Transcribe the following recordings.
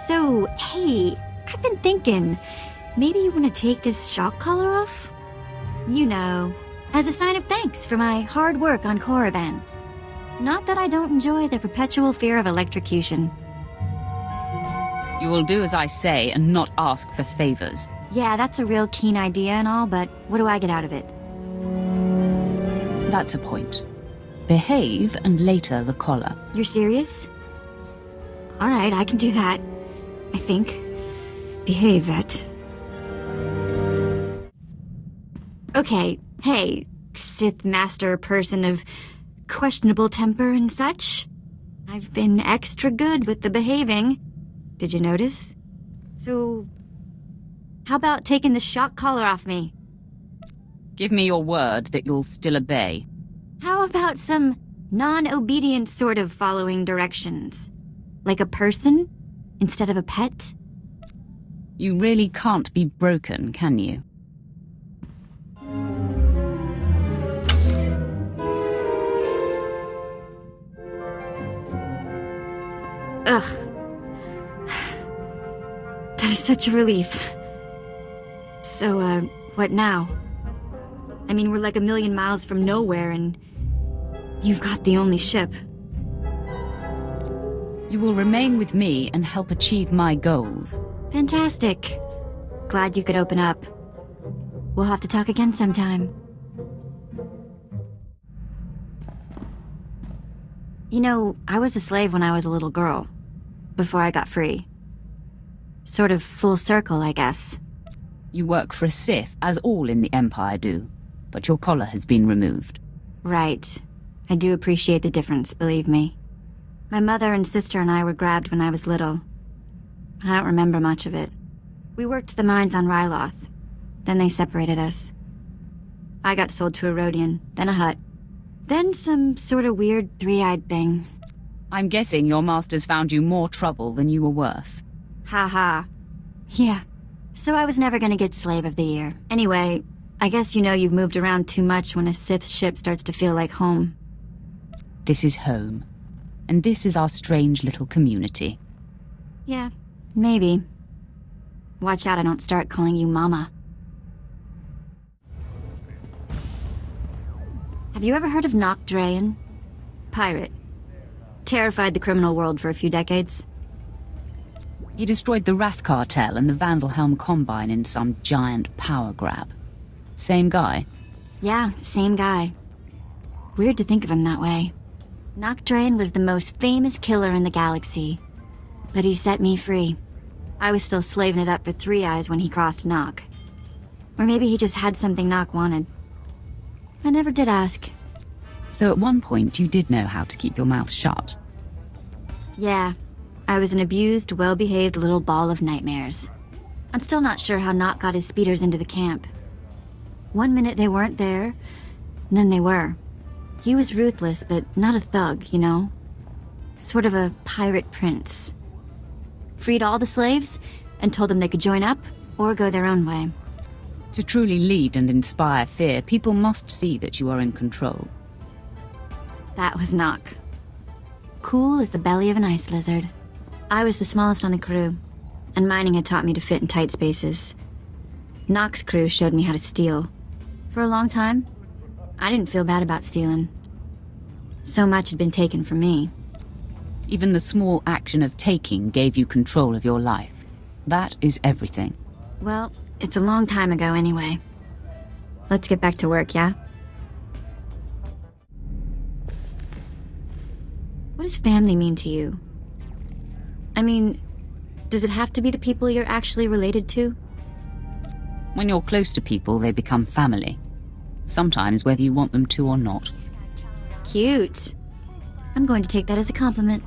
So, hey, I've been thinking, maybe you want to take this shock collar off? You know, as a sign of thanks for my hard work on Korriban. Not that I don't enjoy the perpetual fear of electrocution. You will do as I say and not ask for favors. Yeah, that's a real keen idea and all, but what do I get out of it? That's a point. Behave and later the collar. You're serious? Alright, I can do that. I think. Behave, Vette. Okay, hey, Sith Master person of questionable temper and such. I've been extra good with the behaving. Did you notice? So, how about taking the shock collar off me? Give me your word that you'll still obey. How about some non-obedient sort of following directions? Like a person instead of a pet? You really can't be broken, can you? Ugh. That is such a relief. So, what now? I mean, we're like a million miles from nowhere, and you've got the only ship. You will remain with me and help achieve my goals. Fantastic. Glad you could open up. We'll have to talk again sometime. You know, I was a slave when I was a little girl, before I got free. Sort of full circle, I guess. You work for a Sith, as all in the Empire do, but your collar has been removed. Right. I do appreciate the difference, believe me. My mother and sister and I were grabbed when I was little. I don't remember much of it. We worked the mines on Ryloth. Then they separated us. I got sold to a Rodian, then a Hutt. Then some sort of weird three-eyed thing. I'm guessing your masters found you more trouble than you were worth. Ha ha. Yeah. So I was never gonna get Slave of the Year. Anyway, I guess you know you've moved around too much when a Sith ship starts to feel like home. This is home. And this is our strange little community. Yeah, maybe. Watch out I don't start calling you Mama. Have you ever heard of Nar-Shaddaa? Pirate. Terrified the criminal world for a few decades. He destroyed the Wrath Cartel and the Vandalhelm Combine in some giant power grab. Same guy? Yeah, same guy. Weird to think of him that way. Nar-Shaddaa was the most famous killer in the galaxy. But he set me free. I was still slaving it up for Three Eyes when he crossed Nock. Or maybe he just had something Nock wanted. I never did ask. So at one point you did know how to keep your mouth shut. Yeah. I was an abused, well-behaved little ball of nightmares. I'm still not sure how Nock got his speeders into the camp. One minute they weren't there, and then they were. He was ruthless, but not a thug, you know? Sort of a pirate prince. Freed all the slaves, and told them they could join up, or go their own way. To truly lead and inspire fear, people must see that you are in control. That was Nock. Cool as the belly of an ice lizard. I was the smallest on the crew, and mining had taught me to fit in tight spaces. Nock's crew showed me how to steal. For a long time, I didn't feel bad about stealing. So much had been taken from me. Even the small action of taking gave you control of your life. That is everything. Well, it's a long time ago anyway. Let's get back to work, yeah? What does family mean to you? I mean, does it have to be the people you're actually related to? When you're close to people, they become family. Sometimes whether you want them to or not. Cute. I'm going to take that as a compliment.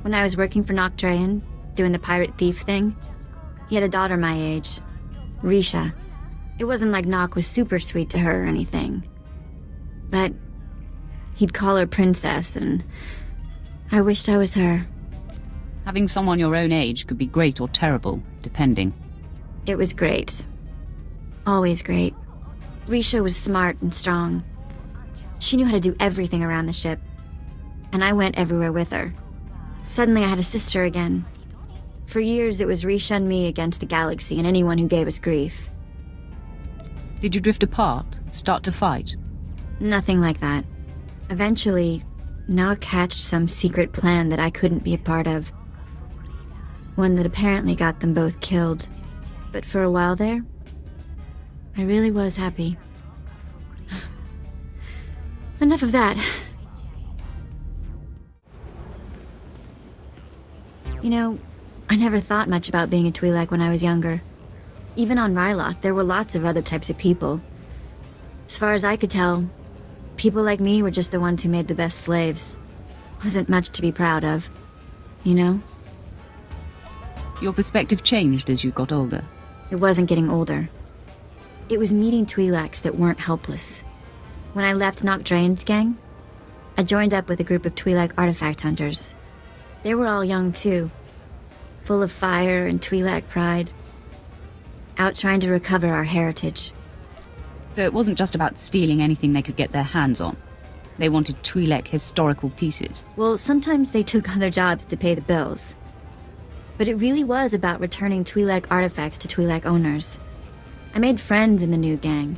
When I was working for Nar-Shaddaa, doing the pirate thief thing, he had a daughter my age, Risha. It wasn't like Nock was super sweet to her or anything. But he'd call her princess, and I wished I was her. Having someone your own age could be great or terrible, depending. It was great. Always great. Risha was smart and strong. She knew how to do everything around the ship. And I went everywhere with her. Suddenly I had a sister again. For years, it was Rishun me against the galaxy and anyone who gave us grief. Did you drift apart? Start to fight? Nothing like that. Eventually, Nock hatched some secret plan that I couldn't be a part of. One that apparently got them both killed. But for a while there, I really was happy. Enough of that. You know, I never thought much about being a Twi'lek when I was younger. Even on Ryloth, there were lots of other types of people. As far as I could tell, people like me were just the ones who made the best slaves. Wasn't much to be proud of, you know? Your perspective changed as you got older. It wasn't getting older. It was meeting Twi'leks that weren't helpless. When I left Nock Drain's gang, I joined up with a group of Twi'lek artifact hunters. They were all young too, full of fire and Twi'lek pride, out trying to recover our heritage. So it wasn't just about stealing anything they could get their hands on. They wanted Twi'lek historical pieces. Well, sometimes they took other jobs to pay the bills. But it really was about returning Twi'lek artifacts to Twi'lek owners. I made friends in the new gang.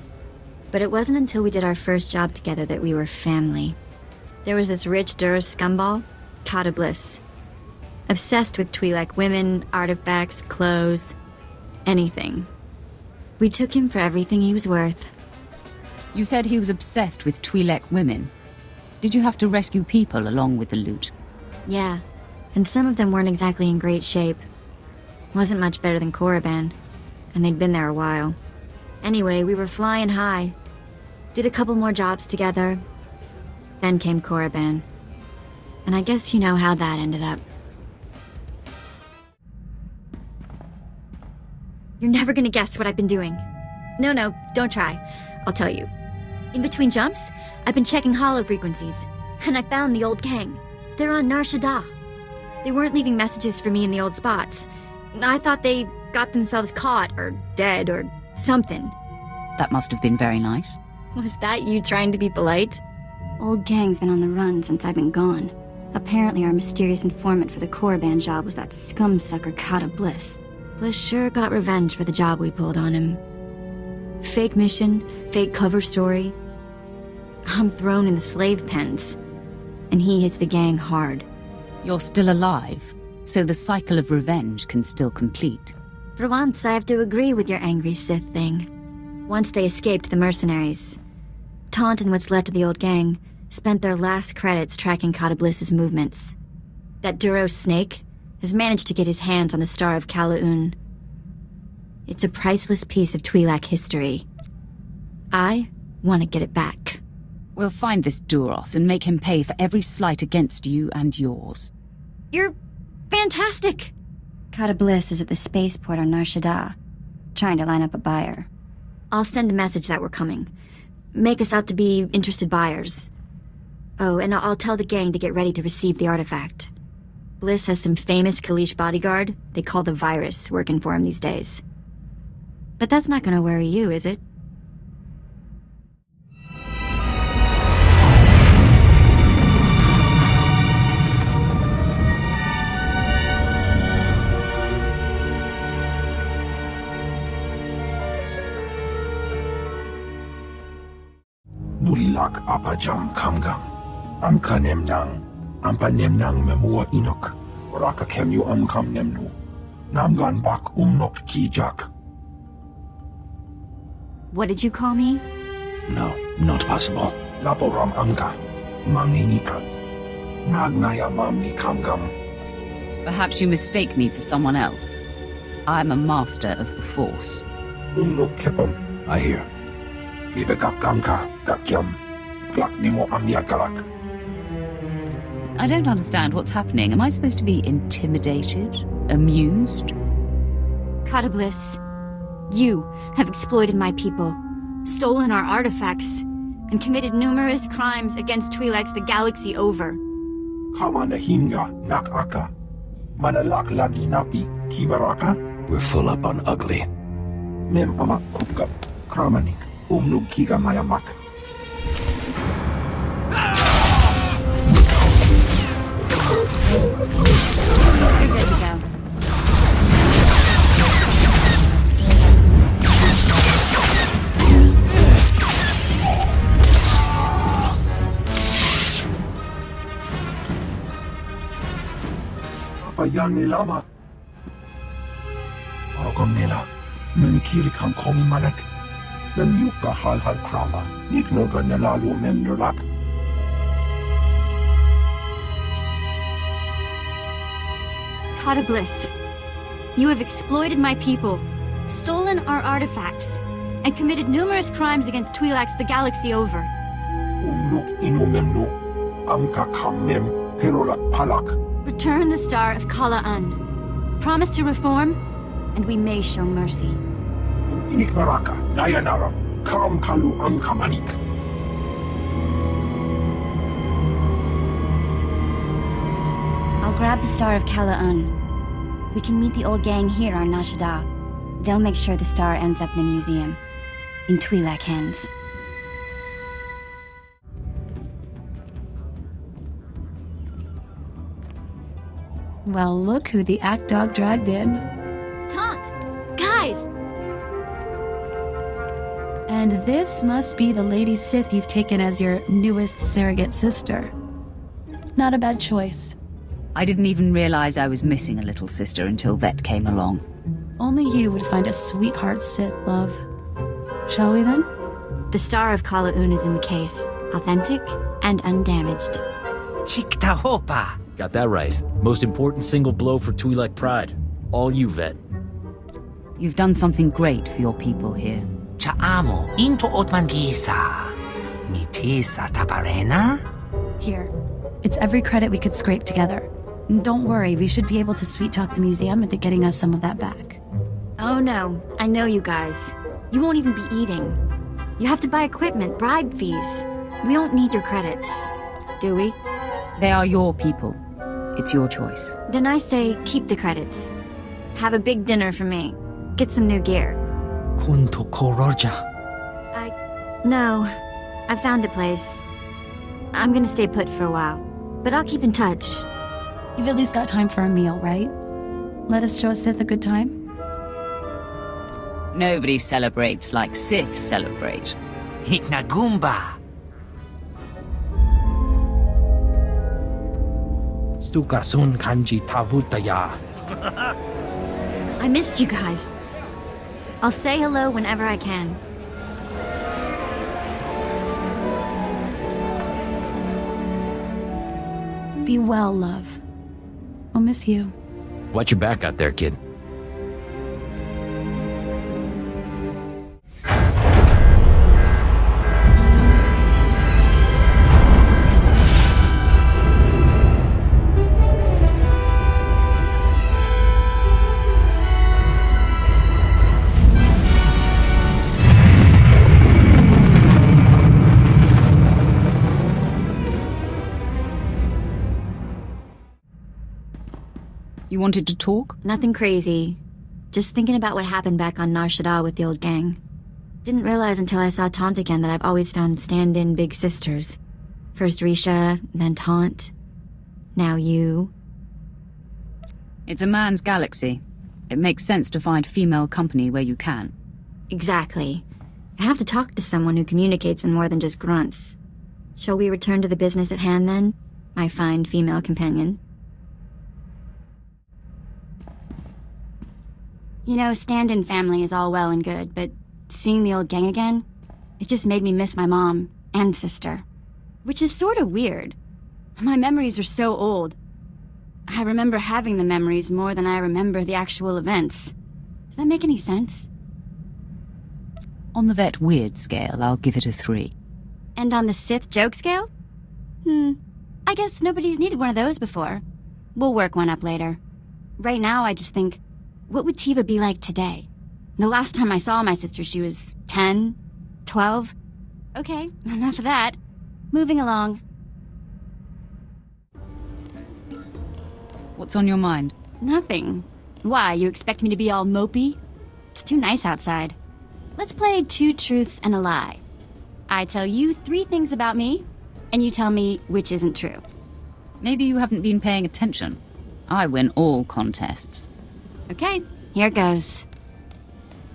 But it wasn't until we did our first job together that we were family. There was this rich Duras scumball, Kata Bliss. Obsessed with Twi'lek women, artifacts, clothes, anything. We took him for everything he was worth. You said he was obsessed with Twi'lek women. Did you have to rescue people along with the loot? Yeah, and some of them weren't exactly in great shape. Wasn't much better than Korriban, and they'd been there a while. Anyway, we were flying high. Did a couple more jobs together. Then came Korriban. And I guess you know how that ended up. You're never gonna guess what I've been doing. No, don't try. I'll tell you. In between jumps, I've been checking holo frequencies, and I found the old gang. They're on Nar-Shaddaa. They weren't leaving messages for me in the old spots. I thought they got themselves caught, or dead, or something. That must have been very nice. Was that you trying to be polite? Old gang's been on the run since I've been gone. Apparently our mysterious informant for the Korriban job was that scumsucker Kata Bliss. Bliss sure got revenge for the job we pulled on him. Fake mission, fake cover story. I'm thrown in the slave pens, and he hits the gang hard. You're still alive, so the cycle of revenge can still complete. For once, I have to agree with your angry Sith thing. Once they escaped the mercenaries, Taunt and what's left of the old gang spent their last credits tracking Kata Bliss's movements. That Duros snake has managed to get his hands on the Star of Kalaun. It's a priceless piece of Twi'lek history. I want to get it back. We'll find this Duros and make him pay for every slight against you and yours. You're fantastic! Kata Bliss is at the spaceport on Nar-Shaddaa, trying to line up a buyer. I'll send a message that we're coming. Make us out to be interested buyers. Oh, and I'll tell the gang to get ready to receive the artifact. Bliss has some famous Kalish bodyguard they call the Virus working for him these days. But that's not gonna worry you, is it? Nulilak apajam kamgang. Amka nemnang. Ampa nemnang memua inok. Raka kemu amkam nemnu. Namgan bak umnok kijak. What did you call me? No, not possible. Laporam amka. Mamni nika. Nagnaya mamni kamgam. Perhaps you mistake me for someone else. I'm a master of the Force. Umnok kepam. I hear. Bibekap kamka. Kakyam. Klak nimo amyakalak. I don't understand what's happening. Am I supposed to be intimidated? Amused? Kata Bliss, you have exploited my people, stolen our artifacts, and committed numerous crimes against Twi'leks the galaxy over. Kama nahinga nakaka. Manalak lagi napi kibaraka. We're full up on ugly. Mem amak kupkap. Kramanik. Umnug kiga mayamak. You're good to go. Payan Lama. Ogomnila, Menkiri Kam Komi Malek, Memyuka Hal Hal Krama, Niknoga Nalalu Memnulak. God of Bliss, you have exploited my people, stolen our artifacts, and committed numerous crimes against Twi'leks the galaxy over. Umnuk Inu Memnu, Amka Kam Mem, Perolak Palak. Return the Star of Kala-Un. Promise to reform, and we may show mercy. Inik Maraka, Nayanaram, Kam Kalu Amkamanik. I'll grab the Star of Kala-Un. We can meet the old gang here on Nar-Shaddaa. They'll make sure the star ends up in a museum. In Twi'lek hands. Well, look who the act dog dragged in. Taunt! Guys! And this must be the Lady Sith you've taken as your newest surrogate sister. Not a bad choice. I didn't even realize I was missing a little sister until Vette came along. Only you would find a sweetheart Sith, love. Shall we then? The Star of Kala-Un is in the case, authentic and undamaged. Chiktahopa! Got that right. Most important single blow for Twi'lek pride. All you, Vette. You've done something great for your people here. Chaamo into Otmangisa. Mitisa tabarena? Here. It's every credit we could scrape together. And don't worry, we should be able to sweet-talk the museum into getting us some of that back. Oh no, I know you guys. You won't even be eating. You have to buy equipment, bribe fees. We don't need your credits, do we? They are your people. It's your choice. Then I say keep the credits. Have a big dinner for me. Get some new gear. Kunto koroja. No, I found a place. I'm gonna stay put for a while, but I'll keep in touch. You've at least got time for a meal, right? Let us show Sith a good time? Nobody celebrates like Sith celebrate. Hiknagumba. Stukasun kanji tavutaya. I missed you guys. I'll say hello whenever I can. Be well, love. We'll miss you. Watch your back out there, kid. You wanted to talk? Nothing crazy. Just thinking about what happened back on Nar-Shaddaa with the old gang. Didn't realize until I saw Taunt again that I've always found stand-in big sisters. First Risha, then Taunt. Now you. It's a man's galaxy. It makes sense to find female company where you can. Exactly. I have to talk to someone who communicates in more than just grunts. Shall we return to the business at hand then, my fine female companion? You know, stand-in family is all well and good, but seeing the old gang again, it just made me miss my mom and sister. Which is sort of weird. My memories are so old. I remember having the memories more than I remember the actual events. Does that make any sense? On the Vette weird scale, I'll give it a 3. And on the Sith joke scale? I guess nobody's needed one of those before. We'll work one up later. Right now, I just think, what would Tiva be like today? The last time I saw my sister, she was 10, 12. Okay, enough of that. Moving along. What's on your mind? Nothing. Why, you expect me to be all mopey? It's too nice outside. Let's play 2 truths and a lie. I tell you 3 things about me, and you tell me which isn't true. Maybe you haven't been paying attention. I win all contests. Okay, here goes.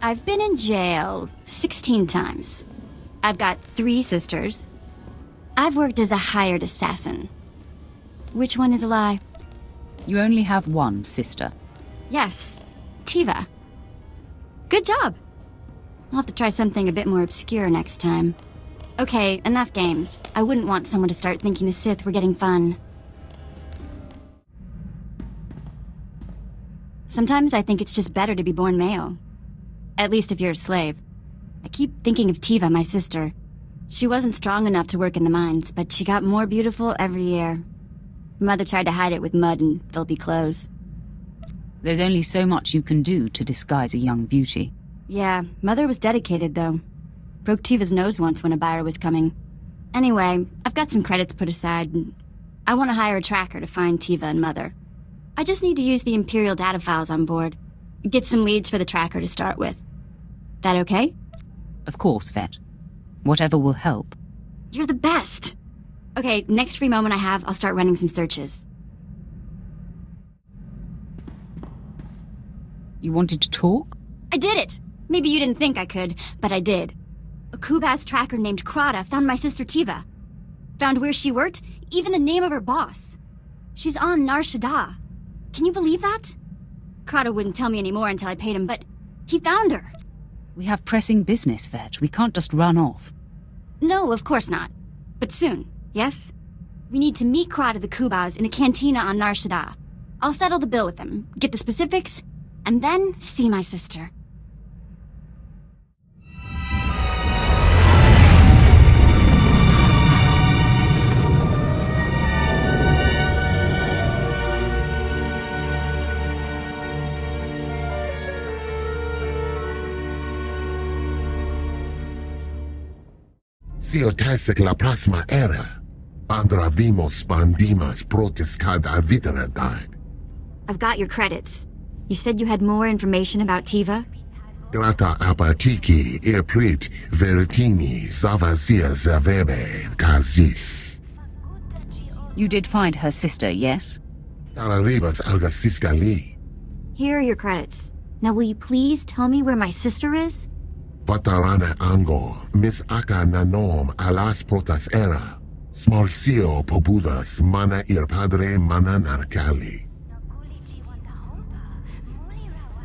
I've been in jail 16 times. I've got 3 sisters. I've worked as a hired assassin. Which one is a lie? You only have one sister. Yes, Tiva. Good job. I'll have to try something a bit more obscure next time. Okay, enough games. I wouldn't want someone to start thinking the Sith were getting fun. Sometimes I think it's just better to be born male. At least if you're a slave. I keep thinking of Tiva, my sister. She wasn't strong enough to work in the mines, but she got more beautiful every year. Mother tried to hide it with mud and filthy clothes. There's only so much you can do to disguise a young beauty. Yeah, Mother was dedicated, though. Broke Tiva's nose once when a buyer was coming. Anyway, I've got some credits put aside. I want to hire a tracker to find Tiva and Mother. I just need to use the Imperial data files on board. Get some leads for the tracker to start with. That okay? Of course, Vette. Whatever will help. You're the best! Okay, next free moment I have, I'll start running some searches. You wanted to talk? I did it! Maybe you didn't think I could, but I did. A Kubaz tracker named Krada found my sister Tiva. Found where she worked, even the name of her boss. She's on Nar-Shaddaa. Can you believe that? Krada wouldn't tell me anymore until I paid him, but he found her. We have pressing business, Vette. We can't just run off. No, of course not. But soon, yes? We need to meet Krada the Kubaz in a cantina on Nar-Shaddaa. I'll settle the bill with him, get the specifics, and then see my sister. Siotasic la plasma era. Andra vimos bandimas protescad avitera died. I've got your credits. You said you had more information about Tiva? Grata apatiki irprit veritini zavazia zavebe kazis. You did find her sister, yes? Tararibas algasisgali. Here are your credits. Now will you please tell me where my sister is? Patarana ango, mis aka nanom alas protas era. Smorcio pobudas mana ir padre mana narcali.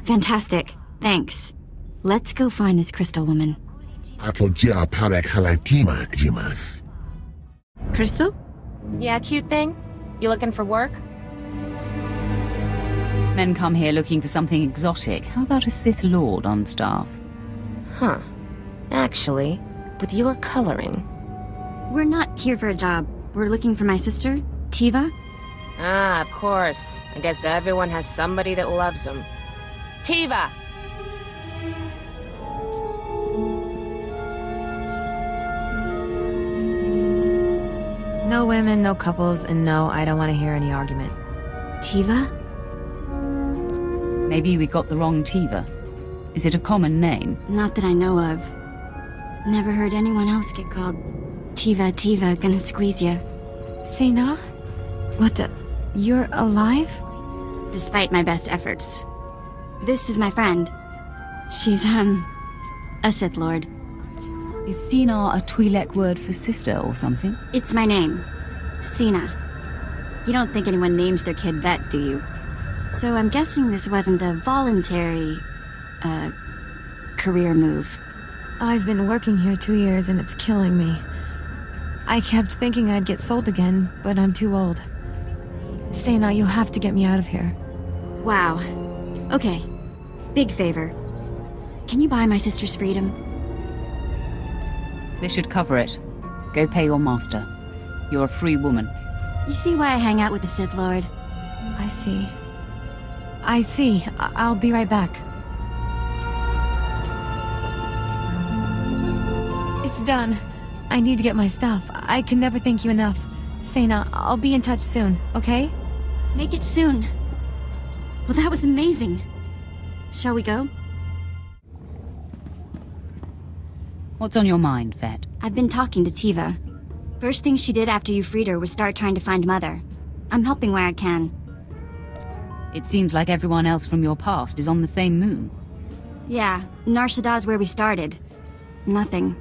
Fantastic. Thanks. Let's go find this crystal woman. Atlogia parek halatima jimas. Crystal? Yeah, cute thing? You looking for work? Men come here looking for something exotic. How about a Sith Lord on staff? Huh. Actually, with your coloring... We're not here for a job. We're looking for my sister, Tiva. Ah, of course. I guess everyone has somebody that loves them. Tiva! No women, no couples, and no, I don't want to hear any argument. Tiva? Maybe we got the wrong Tiva. Is it a common name? Not that I know of. Never heard anyone else get called Tiva, gonna squeeze ya. Sena? What the... You're alive? Despite my best efforts. This is my friend. She's, a Sith Lord. Is Sinar a Twi'lek word for sister or something? It's my name. Sena. You don't think anyone names their kid Vette, do you? So I'm guessing this wasn't a voluntary, career move. I've been working here 2 years and it's killing me. I kept thinking I'd get sold again, but I'm too old. Sena, you have to get me out of here. Wow. Okay. Big favor. Can you buy my sister's freedom? This should cover it. Go pay your master. You're a free woman. You see why I hang out with the Sith Lord? I see. I'll be right back. It's done. I need to get my stuff. I can never thank you enough. Sena, I'll be in touch soon, okay? Make it soon. Well, that was amazing. Shall we go? What's on your mind, Vette? I've been talking to Tiva. First thing she did after you freed her was start trying to find Mother. I'm helping where I can. It seems like everyone else from your past is on the same moon. Yeah, Nar-Shaddaa's where we started. Nothing.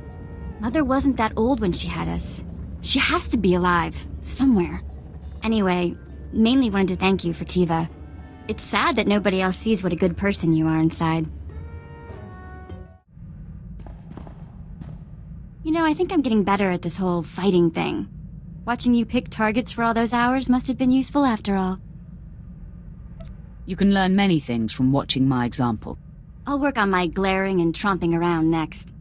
Mother wasn't that old when she had us. She has to be alive, somewhere. Anyway, mainly wanted to thank you for Tiva. It's sad that nobody else sees what a good person you are inside. You know, I think I'm getting better at this whole fighting thing. Watching you pick targets for all those hours must have been useful after all. You can learn many things from watching my example. I'll work on my glaring and tromping around next.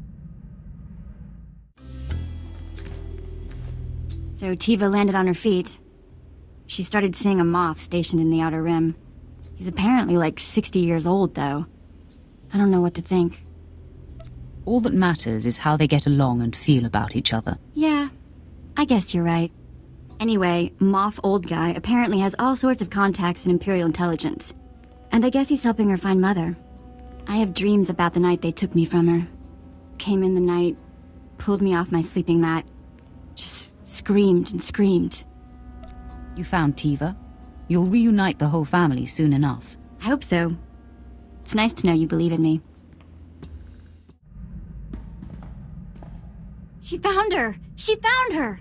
So Tiva landed on her feet. She started seeing a Moff stationed in the Outer Rim. He's apparently like 60 years old, though. I don't know what to think. All that matters is how they get along and feel about each other. Yeah, I guess you're right. Anyway, Moff Old Guy apparently has all sorts of contacts in Imperial intelligence. And I guess he's helping her find Mother. I have dreams about the night they took me from her. Came in the night, pulled me off my sleeping mat, just screamed and screamed. You found Tiva? You'll reunite the whole family soon enough. I hope so. It's nice to know you believe in me. She found her! She found her!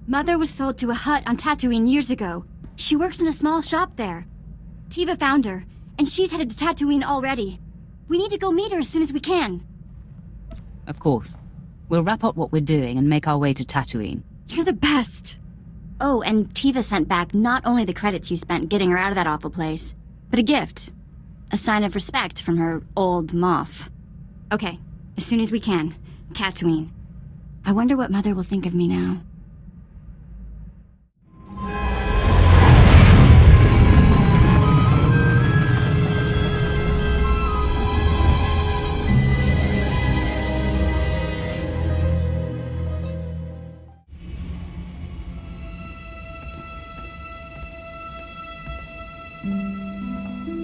Mother was sold to a hut on Tatooine years ago. She works in a small shop there. Tiva found her, and she's headed to Tatooine already. We need to go meet her as soon as we can. Of course. We'll wrap up what we're doing and make our way to Tatooine. You're the best! Oh, and Tiva sent back not only the credits you spent getting her out of that awful place, but a gift. A sign of respect from her old Moff. Okay, as soon as we can. Tatooine. I wonder what Mother will think of me now.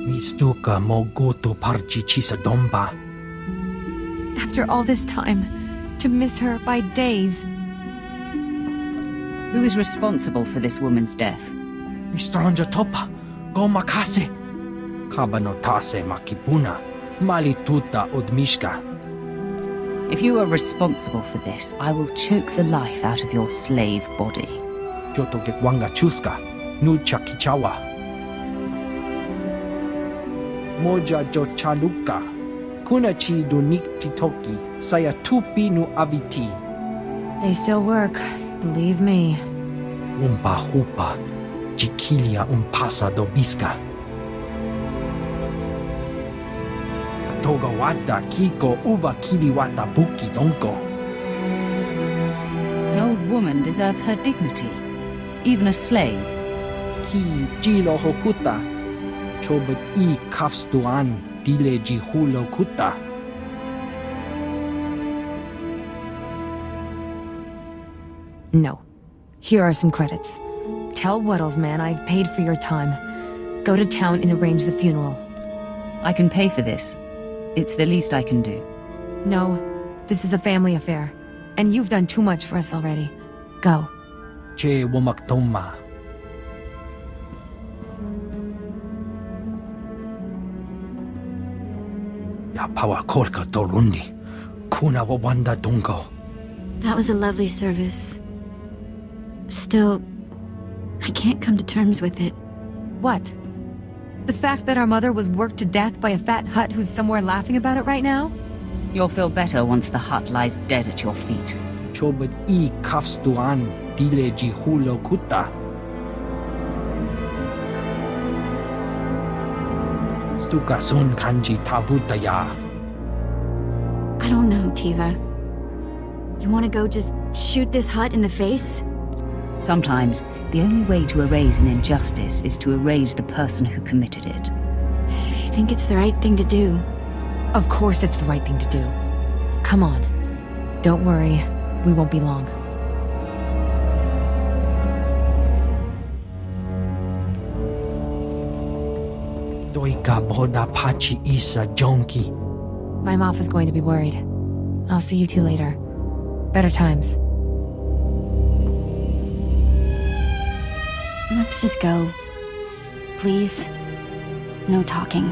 Mistuka mogoto parchi chisa domba. After all this time, to miss her by days. Who is responsible for this woman's death? Mistranja topa, go makase. Kabanotase makipuna, malituta odmishka. If you are responsible for this, I will choke the life out of your slave body. Joto gekwanga chuska, nucha kichawa. Moja jo chaluka, kunachi dunik titoki, saya tupi nu aviti. They still work, believe me. Umpa hupa, chiquilia umpasa dobiska. Toga wata kiko uba kiliwata buki donko. An old woman deserves her dignity, even a slave. Ki jilo hokuta, chobet I kafstuan dile jihulo kuta. No. Here are some credits. Tell Wuddles man I've paid for your time. Go to town and arrange the funeral. I can pay for this. It's the least I can do. No, this is a family affair. And you've done too much for us already. Go. Che womaktoma. Ya pawa kolka dorundi. Kuna wawanda dungo. That was a lovely service. Still, I can't come to terms with it. What? The fact that our mother was worked to death by a fat Hutt who's somewhere laughing about it right now? You'll feel better once the Hutt lies dead at your feet. Chobet I kafstuan dile jihulo kuta. Stukasun kanji tabutaya. I don't know, Tiva. You want to go just shoot this Hutt in the face? Sometimes, the only way to erase an injustice is to erase the person who committed it. If you think it's the right thing to do. Of course it's the right thing to do. Come on. Don't worry, we won't be long. Doika boda pachi isa jonki. My Moff is going to be worried. I'll see you two later. Better times. Let's just go. Please. No talking.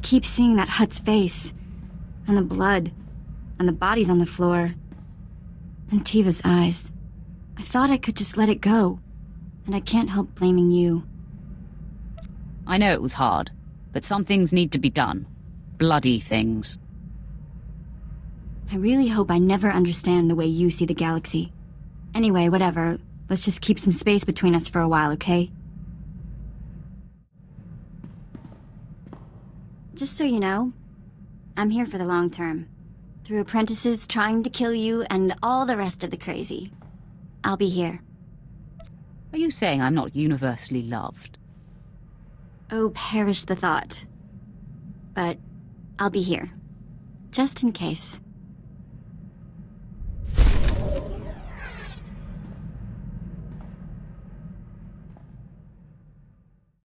keep seeing that Hutt's face, and the blood, and the bodies on the floor, and Tiva's eyes. I thought I could just let it go, and I can't help blaming you. I know it was hard, but some things need to be done. Bloody things. I really hope I never understand the way you see the galaxy. Anyway, whatever. Let's just keep some space between us for a while, okay? Just so you know, I'm here for the long term. Through apprentices trying to kill you and all the rest of the crazy. I'll be here. Are you saying I'm not universally loved? Oh, perish the thought. But I'll be here. Just in case.